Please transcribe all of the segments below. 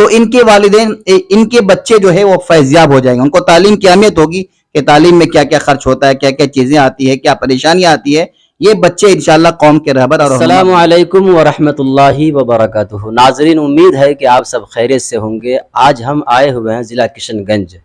تو ان کے والدین ان کے بچے جو ہے وہ فیضیاب ہو جائیں گے. ان کو تعلیم کی اہمیت ہوگی کہ تعلیم میں کیا کیا خرچ ہوتا ہے, کیا کیا چیزیں آتی ہے, کیا پریشانیاں آتی ہے. یہ بچے انشاءاللہ قوم کے رہبر اور السلام علیکم ورحمۃ اللہ وبرکاتہ. ناظرین, امید ہے کہ آپ سب خیریت سے ہوں گے. آج ہم آئے ہوئے ہیں ضلع کشن گنج,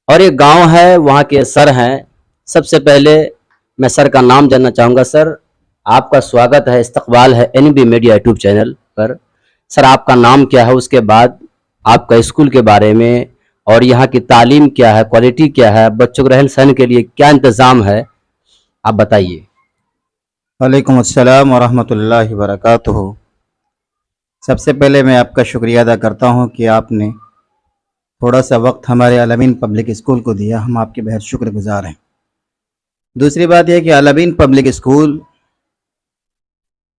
اور ایک گاؤں ہے, وہاں کے سر ہیں. سب سے پہلے میں سر کا نام جاننا چاہوں گا. سر, آپ کا سواگت ہے, استقبال ہے NB میڈیا یوٹیوب چینل پر. سر, آپ کا نام کیا ہے, اس کے بعد آپ کا اسکول کے بارے میں اور یہاں کی تعلیم کیا ہے, کوالٹی کیا ہے, بچوں کو رہن سہن کے لیے کیا انتظام ہے, آپ بتائیے. وعلیکم السلام ورحمۃ اللہ وبرکاتہ. سب سے پہلے میں آپ کا شکریہ ادا کرتا ہوں کہ آپ نے تھوڑا سا وقت ہمارے الامین پبلک اسکول کو دیا. ہم آپ کے بہت شکر گزار ہیں. دوسری بات یہ کہ الامین پبلک اسکول,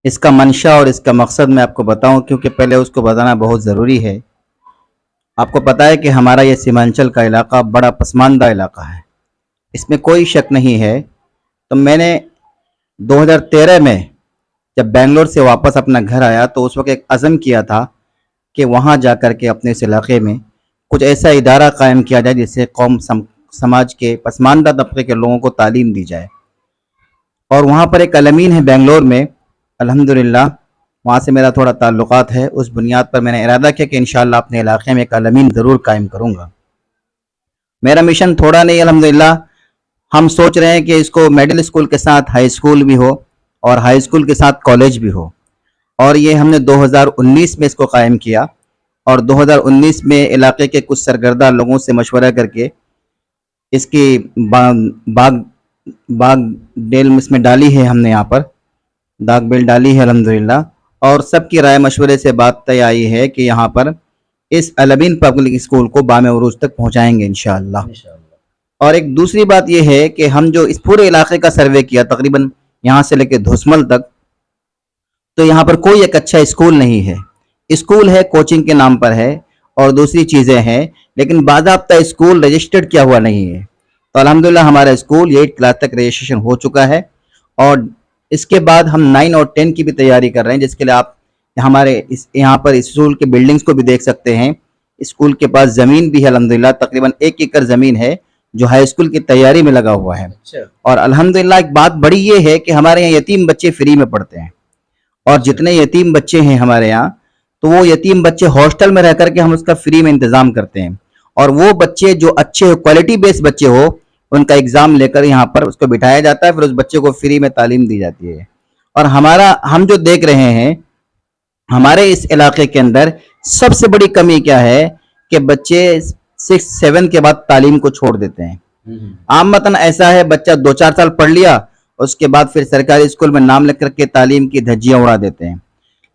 اس کا منشا اور اس کا مقصد میں آپ کو بتاؤں, کیونکہ پہلے اس کو بتانا بہت ضروری ہے. آپ کو پتہ ہے کہ ہمارا یہ سیمانچل کا علاقہ بڑا پسماندہ علاقہ ہے, اس میں کوئی شک نہیں ہے. تو میں نے 2013 میں جب بنگلور سے واپس اپنا گھر آیا تو اس وقت ایک عزم کیا تھا کہ وہاں جا کر کے اپنے اس علاقے میں کچھ ایسا ادارہ قائم کیا جائے جس سے قوم سماج کے پسماندہ طبقے کے لوگوں کو تعلیم دی جائے. اور وہاں پر ایک الامین ہے بنگلور میں, الحمدللہ وہاں سے میرا تھوڑا تعلقات ہے. اس بنیاد پر میں نے ارادہ کیا کہ انشاءاللہ اپنے علاقے میں ایک الامین ضرور قائم کروں گا. میرا مشن تھوڑا نہیں, الحمدللہ ہم سوچ رہے ہیں کہ اس کو میڈل اسکول کے ساتھ ہائی اسکول بھی ہو اور ہائی اسکول کے ساتھ کالج بھی ہو. اور یہ ہم نے 2019 میں اس کو قائم کیا, اور 2019 میں علاقے کے کچھ سرگردہ لوگوں سے مشورہ کر کے اس کی باغ ڈیل اس میں ڈالی ہے. ہم نے یہاں پر داغ بیل ڈالی ہے الحمدللہ, اور سب کی رائے مشورے سے بات طے آئی ہے کہ یہاں پر اس الامین پبلک اسکول کو بام عروج تک پہنچائیں گے انشاءاللہ. اور ایک دوسری بات یہ ہے کہ ہم جو اس پورے علاقے کا سروے کیا, تقریباً یہاں سے لے کے دھوسمل تک, تو یہاں پر کوئی ایک اچھا اسکول نہیں ہے. اسکول ہے, کوچنگ کے نام پر ہے اور دوسری چیزیں ہیں, لیکن باضابطہ اسکول رجسٹرڈ کیا ہوا نہیں ہے. تو الحمدللہ ہمارا اسکول 8 کلاس تک رجسٹریشن ہو چکا ہے, اور اس کے بعد ہم 9 اور 10 کی بھی تیاری کر رہے ہیں, جس کے لیے آپ ہمارے یہاں پر اسکول کے بلڈنگز کو بھی دیکھ سکتے ہیں. اسکول کے پاس زمین بھی ہے الحمدللہ, تقریباً 1 ایکڑ زمین ہے جو ہائی اسکول کی تیاری میں لگا ہوا ہے. اور الحمدللہ ایک بات بڑی یہ ہے کہ ہمارے یہاں یتیم بچے فری میں پڑھتے ہیں, اور جتنے یتیم بچے ہیں ہمارے یہاں, تو وہ یتیم بچے ہاسٹل میں رہ کر کے ہم اس کا فری میں انتظام کرتے ہیں. اور وہ بچے جو اچھے کوالٹی بیس بچے ہو, ان کا ایگزام لے کر یہاں پر اس کو بٹھایا جاتا ہے, پھر اس بچے کو فری میں تعلیم دی جاتی ہے. اور ہم جو دیکھ رہے ہیں ہمارے اس علاقے کے اندر سب سے بڑی کمی کیا ہے کہ بچے 6-7 کے بعد تعلیم کو چھوڑ دیتے ہیں. عامتاً ایسا ہے, بچہ 2-4 سال پڑھ لیا, اس کے بعد پھر سرکاری اسکول میں نام لکھ کر کے تعلیم کی دھجیاں اڑا دیتے ہیں.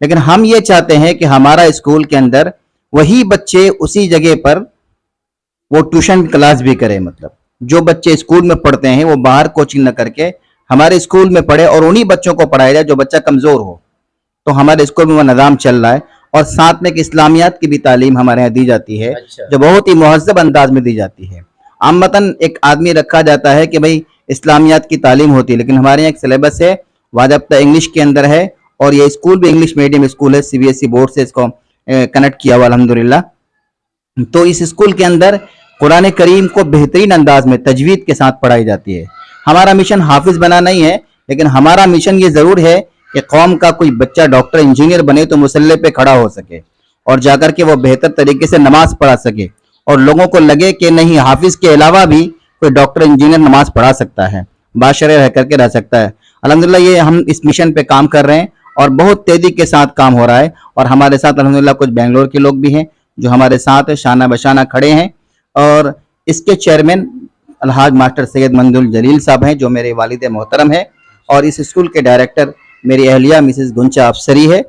لیکن ہم یہ چاہتے ہیں کہ ہمارا اسکول کے اندر وہی بچے اسی جگہ پر وہ ٹیوشن کلاس بھی کرے. مطلب جو بچے اسکول میں پڑھتے ہیں وہ باہر کوچنگ نہ کر کے ہمارے اسکول میں پڑھے, اور انہی بچوں کو پڑھایا جائے جو بچہ کمزور ہو. تو ہمارے اسکول میں وہ نظام چل رہا ہے, اور ساتھ میں اسلامیات کی بھی تعلیم ہمارے یہاں دی جاتی ہے, جو بہت ہی مہذب انداز میں دی جاتی ہے. عامتاً ایک آدمی رکھا جاتا ہے کہ بھئی اسلامیات کی تعلیم ہوتی ہے, لیکن ہمارے یہاں ایک سلیبس ہے, باضابطہ انگلش کے اندر ہے, اور یہ اسکول بھی انگلش میڈیم اسکول ہے, CBSE بورڈ سے اس کو کنیکٹ کیا ہوا الحمدللہ. تو اس اسکول کے اندر قرآن کریم کو بہترین انداز میں تجوید کے ساتھ پڑھائی جاتی ہے. ہمارا مشن حافظ بنا نہیں ہے, لیکن ہمارا مشن یہ ضرور ہے کہ قوم کا کوئی بچہ ڈاکٹر انجینئر بنے تو مسلح پہ کھڑا ہو سکے, اور جا کر کے وہ بہتر طریقے سے نماز پڑھا سکے, اور لوگوں کو لگے کہ نہیں, حافظ کے علاوہ بھی کوئی ڈاکٹر انجینئر نماز پڑھا سکتا ہے, باشرع رہ کر کے رہ سکتا ہے. الحمدللہ یہ ہم اس مشن پہ کام کر رہے ہیں, اور بہت تیزی کے ساتھ کام ہو رہا ہے. اور ہمارے ساتھ الحمدللہ کچھ بنگلور کے لوگ بھی ہیں جو ہمارے ساتھ شانہ بشانہ کھڑے ہیں, اور اس کے چیئرمین الحاج ماسٹر سید منظور الجلیل صاحب ہیں جو میرے والد محترم ہیں, اور اس اسکول کے ڈائریکٹر میری اہلیہ مسز گنچا افسری ہے.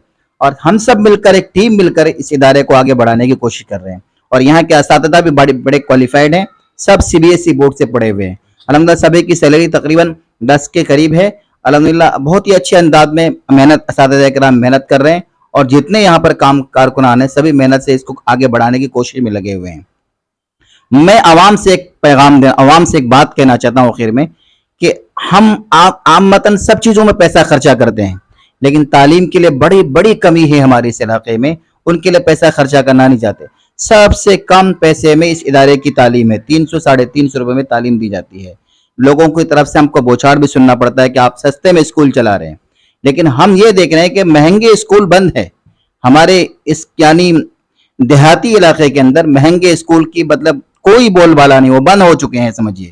اور ہم سب مل کر, ایک ٹیم مل کر اس ادارے کو آگے بڑھانے کی کوشش کر رہے ہیں. اور یہاں کے اساتذہ بھی بڑے کوالیفائڈ ہیں, سب CBSE بورڈ سے پڑھے ہوئے ہیں الحمدللہ. سبھی کی سیلری تقریباً 10 کے قریب ہے الحمدللہ. بہت ہی اچھے انداز میں اساتذہ کرام محنت کر رہے ہیں, اور جتنے یہاں پر کارکنان ہیں سبھی محنت سے اس کو آگے بڑھانے کی کوشش میں لگے ہوئے ہیں. میں عوام سے ایک بات کہنا چاہتا ہوں آخر میں, کہ ہم عامتاً سب چیزوں میں پیسہ خرچہ کرتے ہیں, لیکن تعلیم کے لیے بڑی کمی ہے ہمارے اس علاقے میں, ان کے لیے پیسہ خرچہ کرنا نہیں چاہتے. سب سے کم پیسے میں اس ادارے کی تعلیم ہے. 300 350 روپے میں تعلیم دی جاتی ہے. لوگوں کی طرف سے ہم کو بوچھاڑ بھی سننا پڑتا ہے کہ آپ سستے میں اسکول چلا رہے ہیں، لیکن ہم یہ دیکھ رہے ہیں کہ مہنگے اسکول بند ہے. ہمارے اس یعنی دیہاتی علاقے کے اندر مہنگے اسکول کی مطلب کوئی بول بالا نہیں، وہ بند ہو چکے ہیں سمجھیے.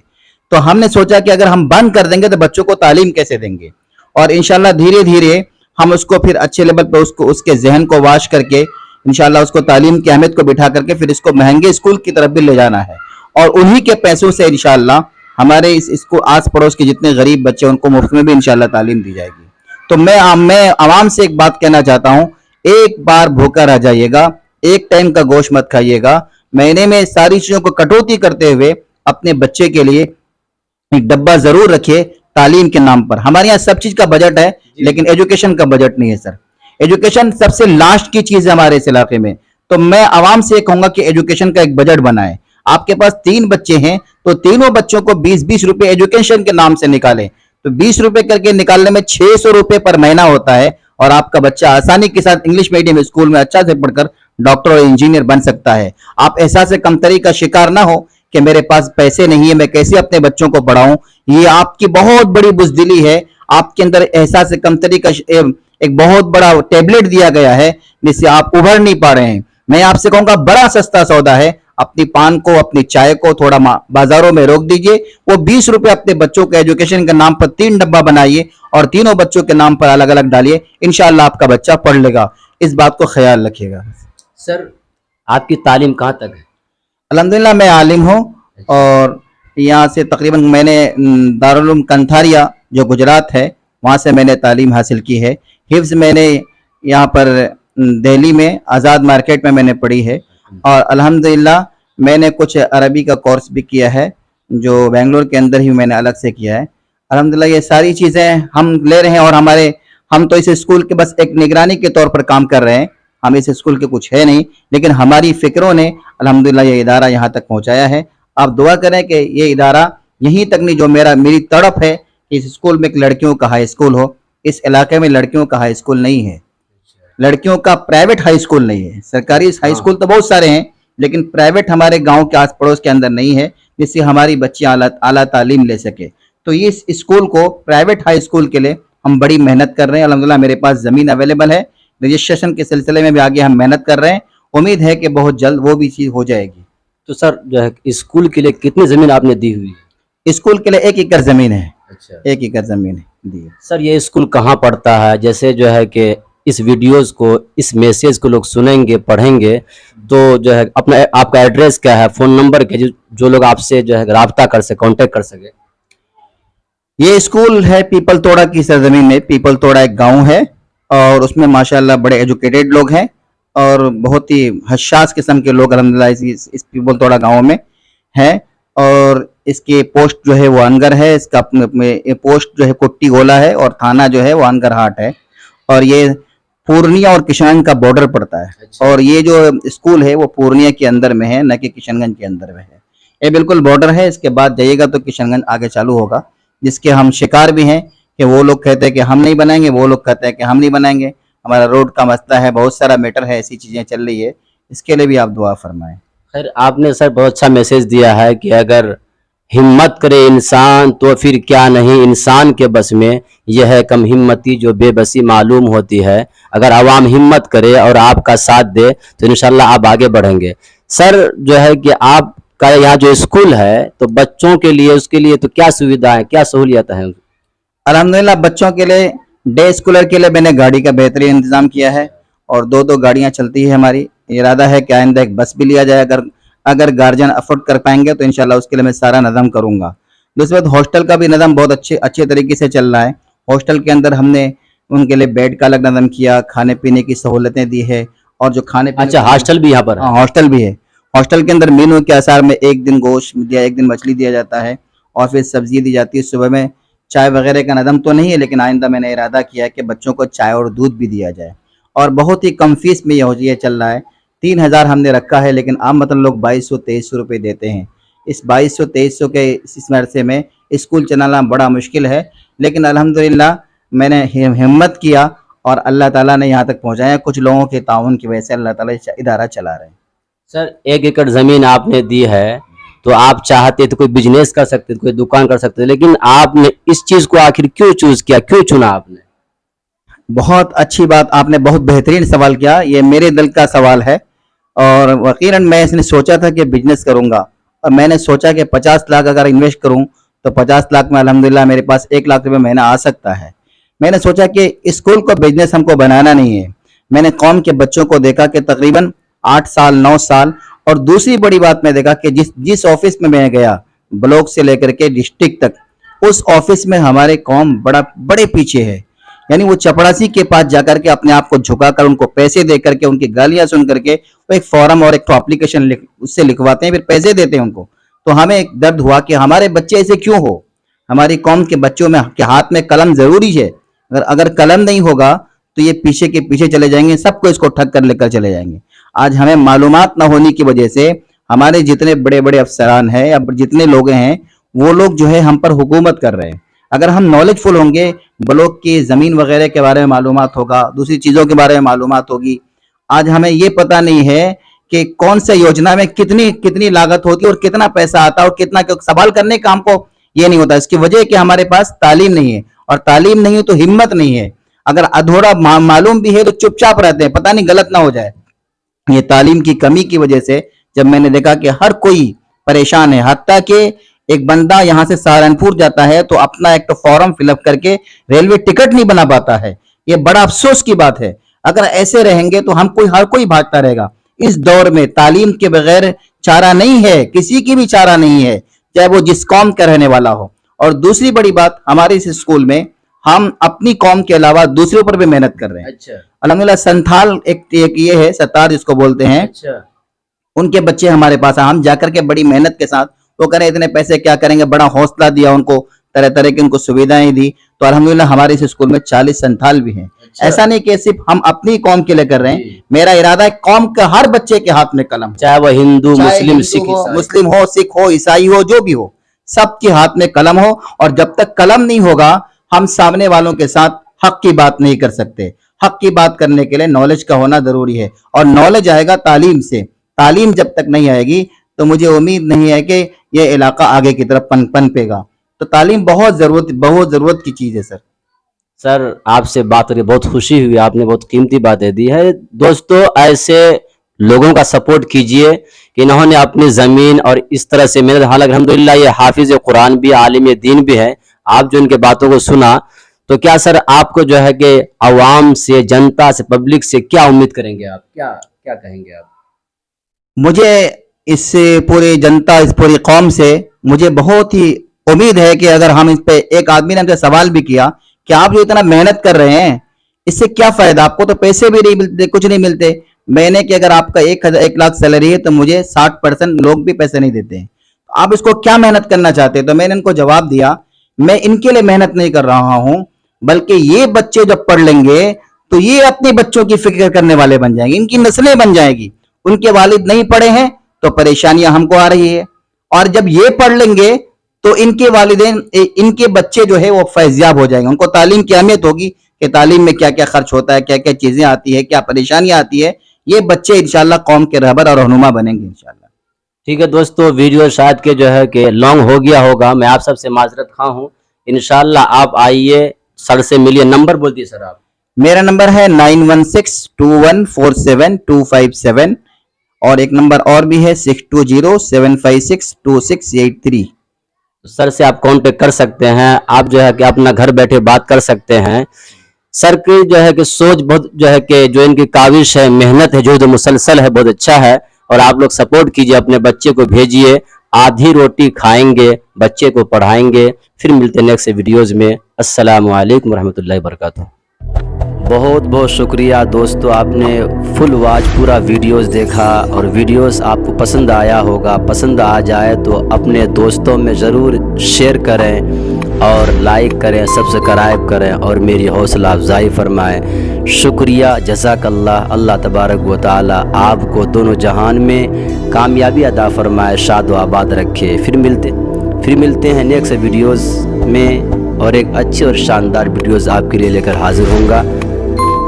تو ہم نے سوچا کہ اگر ہم بند کر دیں گے تو بچوں کو تعلیم کیسے دیں گے، اور انشاءاللہ دھیرے دھیرے ہم اس کو پھر اچھے لیول پہ اس کے ذہن کو واش کر کے انشاءاللہ اس کو تعلیم کی اہمیت کو بٹھا کر کے پھر اس کو مہنگے اسکول کی طرف بھی لے جانا ہے. اور انہی کے پیسوں سے انشاءاللہ ہمارے اس کو آس پڑوس کے جتنے غریب بچے ان کو مفت میں بھی انشاءاللہ تعلیم دی جائے گی. تو میں عوام سے ایک بات کہنا چاہتا ہوں، ایک بار بھوکا رہ جائیے گا، ایک ٹائم کا گوشت مت کھائیے گا. مہینے میں ساری چیزوں کو کٹوتی کرتے ہوئے اپنے بچے کے لیے ایک ڈبہ ضرور رکھیے تعلیم کے نام پر. ہمارے یہاں سب چیز کا بجٹ ہے لیکن ایجوکیشن کا بجٹ نہیں ہے سر. ایجوکیشن سب سے لاسٹ کی چیز ہے ہمارے اس علاقے میں. تو میں عوام سے کہوں گا کہ ایجوکیشن کا ایک بجٹ بنائیں. آپ کے پاس 3 بچے ہیں تو تینوں بچوں کو 20-20 روپے ایجوکیشن کے نام سے نکالیں. تو 20 روپے کر کے نکالنے میں 600 روپے پر مہینہ ہوتا ہے، اور آپ کا بچہ آسانی کے ساتھ انگلش میڈیم اسکول میں اچھا سے پڑھ کر ڈاکٹر اور انجینئر بن سکتا ہے. آپ احساس کمتری کا شکار نہ ہو کہ میرے پاس پیسے نہیں ہے، میں کیسے اپنے بچوں کو پڑھاؤں. یہ آپ کی بہت بڑی بزدلی ہے. آپ کے اندر احساس کمتری کا ایک بہت بڑا ٹیبلٹ دیا گیا ہے جس سے آپ ابھر نہیں پا رہے ہیں. میں آپ سے کہوں گا بڑا سستا سودا ہے، اپنی پان کو اپنی چائے کو تھوڑا بازاروں میں روک دیجئے. وہ 20 روپے اپنے بچوں کے ایجوکیشن کے نام پر 3 ڈبہ بنائیے اور تینوں بچوں کے نام پر الگ الگ ڈالیے. انشاءاللہ آپ کا بچہ پڑھ لے گا. اس بات کو خیال رکھیے گا. سر آپ کی تعلیم کہاں تک ہے؟ الحمدللہ میں عالم ہوں، اور یہاں سے تقریباً میں نے دارالعلوم کنتھاریا جو گجرات ہے وہاں سے میں نے تعلیم حاصل کی ہے. حفظ میں نے یہاں پر دہلی میں آزاد مارکیٹ میں نے پڑھی ہے، اور الحمدللہ میں نے کچھ عربی کا کورس بھی کیا ہے جو بنگلور کے اندر ہی میں نے الگ سے کیا ہے. الحمدللہ یہ ساری چیزیں ہم لے رہے ہیں، اور ہم تو اس اسکول کے بس ایک نگرانی کے طور پر کام کر رہے ہیں. ہم اس اسکول کے کچھ ہے نہیں، لیکن ہماری فکروں نے الحمدللہ یہ ادارہ یہاں تک پہنچایا ہے. آپ دعا کریں کہ یہ ادارہ یہیں تک نہیں، جو میری تڑپ ہے کہ اس اسکول میں ایک لڑکیوں کا ہائی اسکول ہو. اس علاقے میں لڑکیوں کا ہائی اسکول نہیں ہے، لڑکیوں کا پرائیویٹ ہائی اسکول نہیں ہے. سرکاری ہائی اسکول تو بہت سارے ہیں لیکن پرائیویٹ ہمارے گاؤں کے آس پڑوس کے اندر نہیں ہے جس سے ہماری بچیاں اعلیٰ تعلیم لے سکے. تو اس اسکول کو پرائیویٹ ہائی اسکول کے لیے ہم بڑی محنت کر رہے ہیں. الحمدللہ میرے پاس زمین اویلیبل ہے، رجسٹریشن کے سلسلے میں بھی آگے ہم محنت کر رہے ہیں. امید ہے کہ بہت جلد وہ بھی چیز ہو جائے گی. تو سر جو ہے اسکول کے لیے کتنی زمین آپ نے دی ہوئی ہے؟ اسکول کے لیے 1 ایکڑ زمین ہے. اچھا 1 ایکڑ زمین ہے دی. سر یہ اسکول کہاں پڑتا ہے؟ جیسے جو ہے کہ اس ویڈیوز کو، اس میسیج کو لوگ سنیں گے پڑھیں گے تو جو ہے آپ کا ایڈریس کیا ہے، فون نمبر کیا، جو لوگ آپ سے جو ہے رابطہ کر سکے، کانٹیکٹ کر سکے؟ یہ اسکول ہے پیپل توڑا کی سرزمین میں. پیپل توڑا ایک گاؤں ہے اور اس میں ماشاءاللہ بڑے ایجوکیٹڈ لوگ ہیں اور بہت ہی حساس قسم کے لوگ الحمدللہ اس پیپل توڑا گاؤں میں ہیں. اور اس کی پوسٹ جو ہے وہ انگر ہے، اس کا پوسٹ جو ہے کٹی گولا ہے، اور تھانہ جو ہے وہ انگر ہاٹ ہے، اور یہ پورنیہ اور کشن گنج کا بارڈر پڑتا ہے. اور یہ جو اسکول ہے وہ پورنیہ کے اندر میں ہے، نہ کہ کشن گنج کے اندر میں ہے. یہ بالکل بارڈر ہے. اس کے بعد جائیے گا تو کشن گنج آگے چالو ہوگا، جس کے ہم شکار بھی ہیں کہ وہ لوگ کہتے ہیں کہ ہم نہیں بنائیں گے، وہ لوگ کہتے ہیں کہ ہم نہیں بنائیں گے. ہمارا روڈ کا مسئلہ ہے، بہت سارا میٹر ہے، ایسی چیزیں چل رہی ہے. اس کے لیے بھی آپ دعا فرمائیں. خیر آپ نے سر بہت اچھا میسیج دیا ہے کہ اگر ہمت کرے انسان تو پھر کیا نہیں انسان کے بس میں، یہ ہے کم ہمتی جو بے بسی معلوم ہوتی ہے. اگر عوام ہمت کرے اور آپ کا ساتھ دے تو انشاءاللہ آپ آگے بڑھیں گے. سر جو ہے کہ آپ کا یہاں جو اسکول ہے تو بچوں کے لیے، اس کے لیے تو کیا سویدھا ہے، کیا سہولیات ہیں؟ الحمدللہ بچوں کے لیے ڈے اسکولر کے لیے میں نے گاڑی کا بہترین انتظام کیا ہے، اور 2 گاڑیاں چلتی ہے. ہماری ارادہ ہے کہ آئندہ ایک بس بھی لیا جائے، اگر گارجن افورڈ کر پائیں گے تو انشاءاللہ اس کے لیے میں سارا نظم کروں گا. دوسری بات، ہاسٹل کا بھی نظم بہت اچھے طریقے سے چل رہا ہے. ہاسٹل کے اندر ہم نے ان کے لیے بیڈ کا الگ نظم کیا، کھانے پینے کی سہولتیں دی ہے، اور جو کھانے پینے اچھا ہاسٹل بھی یہاں پر ہے؟ ہاں ہاسٹل بھی ہے. ہاسٹل کے اندر مینو کے آثار میں 1 دن گوشت دیا، 1 دن مچھلی دیا جاتا ہے، اور پھر سبزی دی جاتی ہے. صبح میں چائے وغیرہ کا نظم تو نہیں ہے، لیکن آئندہ میں نے ارادہ کیا ہے کہ بچوں کو چائے اور دودھ بھی دیا جائے. اور بہت ہی کم فیس میں یہ چل رہا ہے. 3000 ہم نے رکھا ہے، لیکن عام مطلب لوگ 2200-2300 روپے دیتے ہیں. اس 2200-2300 کے اس عرصے میں اسکول چلانا بڑا مشکل ہے، لیکن الحمدللہ میں نے ہمت کیا اور اللہ تعالیٰ نے یہاں تک پہنچایا. کچھ لوگوں کے تعاون کی وجہ سے اللہ تعالیٰ یہ ادارہ چلا رہے ہیں. سر 1 ایکڑ زمین آپ نے دی ہے تو آپ چاہتے تو کوئی بزنس کر سکتے, کوئی دکان کر سکتے, لیکن آپ نے اس چیز کو آخر کیوں چوز کیا, کیوں چنا آپ نے؟ بہت اچھی بات, آپ نے بہت بہترین سوال کیا. یہ میرے دل کا سوال ہے اور یقیناً میں اس نے سوچا تھا کہ بزنس کروں گا, اور میں نے سوچا کہ 50 لاکھ اگر انویسٹ کروں تو 50 لاکھ میں الحمدللہ میرے پاس 1 لاکھ روپے مہینہ آ سکتا ہے. میں نے سوچا کہ اسکول کو بزنس ہم کو بنانا نہیں ہے. میں نے قوم کے بچوں کو دیکھا کہ تقریباً 8 سال 9 سال, اور دوسری بڑی بات میں دیکھا کہ جس آفس میں میں گیا بلاک سے لے کر کے ڈسٹرکٹ تک, اس آفس میں ہمارے قوم بڑے پیچھے ہے. یعنی وہ چپڑاسی کے پاس جا کر کے اپنے آپ کو جھکا کر ان کو پیسے دے کر کے ان کی گالیاں سن کر کے وہ ایک فارم اور ایک اپلیکیشن اس سے لکھواتے ہیں, پھر پیسے دیتے ہیں ان کو. تو ہمیں ایک درد ہوا کہ ہمارے بچے ایسے کیوں ہو. ہماری قوم کے بچوں میں کے ہاتھ میں قلم ضروری ہے. اگر قلم نہیں ہوگا تو یہ پیچھے کے پیچھے چلے جائیں گے, سب کو اس کو ٹھک کر لے کر چلے جائیں گے. آج ہمیں معلومات نہ ہونے کی وجہ سے ہمارے جتنے بڑے بڑے افسران ہیں یا جتنے لوگ ہیں وہ لوگ جو ہے ہم پر حکومت کر رہے ہیں. اگر ہم نالج فل ہوں گے, بلاک کی زمین وغیرہ کے بارے میں معلومات ہوگا, دوسری چیزوں کے بارے میں معلومات ہوگی. آج ہمیں یہ پتہ نہیں ہے کہ کون سے یوجنا میں کتنی لاگت ہوتی ہے اور کتنا پیسہ آتا ہے, اور کتنا سوال کرنے کا ہم کو یہ نہیں ہوتا. اس کی وجہ ہے کہ ہمارے پاس تعلیم نہیں ہے, اور تعلیم نہیں ہے تو ہمت نہیں ہے. اگر ادھورا معلوم بھی ہے تو چپ چاپ رہتے ہیں, پتہ نہیں غلط نہ ہو جائے. یہ تعلیم کی کمی کی وجہ سے جب میں نے دیکھا کہ ہر کوئی پریشان ہے, حتیٰ کہ ایک بندہ یہاں سے سہارنپور جاتا ہے تو اپنا ایک تو فارم فل اپ کر کے ریلوے ٹکٹ نہیں بنا پاتا ہے. یہ بڑا افسوس کی بات ہے. اگر ایسے رہیں گے تو ہر کوئی بھاگتا رہے گا. اس دور میں تعلیم کے بغیر چارہ نہیں ہے, کسی کی بھی چارہ نہیں ہے, چاہے وہ جس قوم کا رہنے والا ہو. اور دوسری بڑی بات, ہمارے اس اسکول میں ہم اپنی قوم کے علاوہ دوسروں پر بھی محنت کر رہے ہیں. اچھا, الحمدللہ سنتھال ایک یہ ہے, ستار جس کو بولتے ہیں, اچھا, ان کے بچے ہمارے پاس ہیں. ہم جا کر کے بڑی محنت کے ساتھ, وہ کریں اتنے پیسے کیا کریں گے, بڑا حوصلہ دیا ان کو, طرح طرح کی ان کو سویدھائیں دی. تو الحمدللہ ہمارے اس اسکول میں 40 سنتھال بھی ہیں. ایسا نہیں کہ صرف ہم اپنی قوم کے لیے کر رہے ہیں, میرا ارادہ ہے قوم کا ہر بچے کے ہاتھ میں قلم, چاہے وہ ہندو, مسلم ہو, سکھ ہو, عیسائی ہو, جو بھی ہو, سب کے ہاتھ میں قلم ہو. اور جب تک قلم نہیں ہوگا ہم سامنے والوں کے ساتھ حق کی بات نہیں کر سکتے. حق کی بات کرنے کے لیے نالج کا ہونا ضروری ہے, اور نالج آئے گا تعلیم سے. تعلیم جب تک نہیں آئے گی تو مجھے امید نہیں ہے کہ یہ علاقہ آگے کی طرف پنپے گا. تو تعلیم بہت ضرورت کی چیز ہے. سر آپ سے بات کر کے بہت خوشی ہوئی, آپ نے بہت قیمتی باتیں دی ہے. دوستو ایسے لوگوں کا سپورٹ کیجئے کہ انہوں نے اپنی زمین اور اس طرح سے محنت, حالانکہ الحمدللہ یہ حافظ قرآن بھی, عالم دین بھی ہے. آپ جو ان کے باتوں کو سنا تو کیا سر آپ کو جو ہے کہ عوام سے, جنتا سے, پبلک سے کیا امید کریں گے, آپ کیا کہیں گے آپ؟ مجھے اس پوری جنتا, اس پوری قوم سے مجھے بہت ہی امید ہے کہ اگر ہم اس پہ, ایک آدمی نے ہم سے سوال بھی کیا کہ آپ جو اتنا محنت کر رہے ہیں اس سے کیا فائدہ, آپ کو تو پیسے بھی نہیں ملتے, کچھ نہیں ملتے. میں نے کہ اگر آپ کا 1 لاکھ سیلری ہے تو مجھے 60% لوگ بھی پیسے نہیں دیتے ہیں, آپ اس کو کیا محنت کرنا چاہتے ہیں؟ تو میں نے ان کو جواب دیا, میں ان کے لیے محنت نہیں کر رہا ہوں, بلکہ یہ بچے جب پڑھ لیں گے تو یہ اپنے بچوں کی فکر کرنے والے بن جائیں گے, ان کی نسلیں بن جائیں گی. ان کے والد نہیں پڑھے ہیں تو پریشانیاں ہم کو آ رہی ہے, اور جب یہ پڑھ لیں گے تو ان کے والدین, ان کے بچے جو ہے وہ فیضیاب ہو جائیں گے. ان کو تعلیم کی اہمیت ہوگی کہ تعلیم میں کیا کیا خرچ ہوتا ہے, کیا کیا چیزیں آتی ہے, کیا پریشانیاں آتی ہے. یہ بچے انشاءاللہ قوم کے رہبر اور رہنما بنیں گے انشاءاللہ. ٹھیک ہے دوستو, ویڈیو شاید کہ جو ہے کہ لانگ ہو گیا ہوگا, میں آپ سب سے معذرت خواہ ہوں. انشاءاللہ آپ آئیے, سر سے ملیے. نمبر بول دیے سر آپ. میرا نمبر ہے 9162147257, اور ایک نمبر اور بھی ہے 6207562683. سر سے آپ کانٹیکٹ کر سکتے ہیں, آپ جو ہے کہ اپنا گھر بیٹھے بات کر سکتے ہیں. سر کی جو ہے کہ سوچ بہت جو ہے کہ جو ان کی کاوش ہے, محنت ہے, جو مسلسل ہے, بہت اچھا ہے. اور آپ لوگ سپورٹ کیجئے, اپنے بچے کو بھیجئے, آدھی روٹی کھائیں گے, بچے کو پڑھائیں گے. پھر ملتے ہیں نیکسٹ ویڈیوز میں. السلام علیکم ورحمۃ اللہ وبرکاتہ. بہت بہت شکریہ دوستو, آپ نے فل واچ پورا ویڈیوز دیکھا, اور ویڈیوز آپ کو پسند آیا ہوگا. پسند آ جائے تو اپنے دوستوں میں ضرور شیئر کریں, اور لائک کریں, سبسکرائب کریں, اور میری حوصلہ افزائی فرمائیں. شکریہ, جزاک اللہ. اللہ تبارک و تعالی آپ کو دونوں جہان میں کامیابی عطا فرمائے, شاد و آباد رکھے. پھر ملتے ہیں نیکسٹ ویڈیوز میں, اور ایک اچھے اور شاندار ویڈیوز آپ کے لیے لے کر حاضر ہوں گا.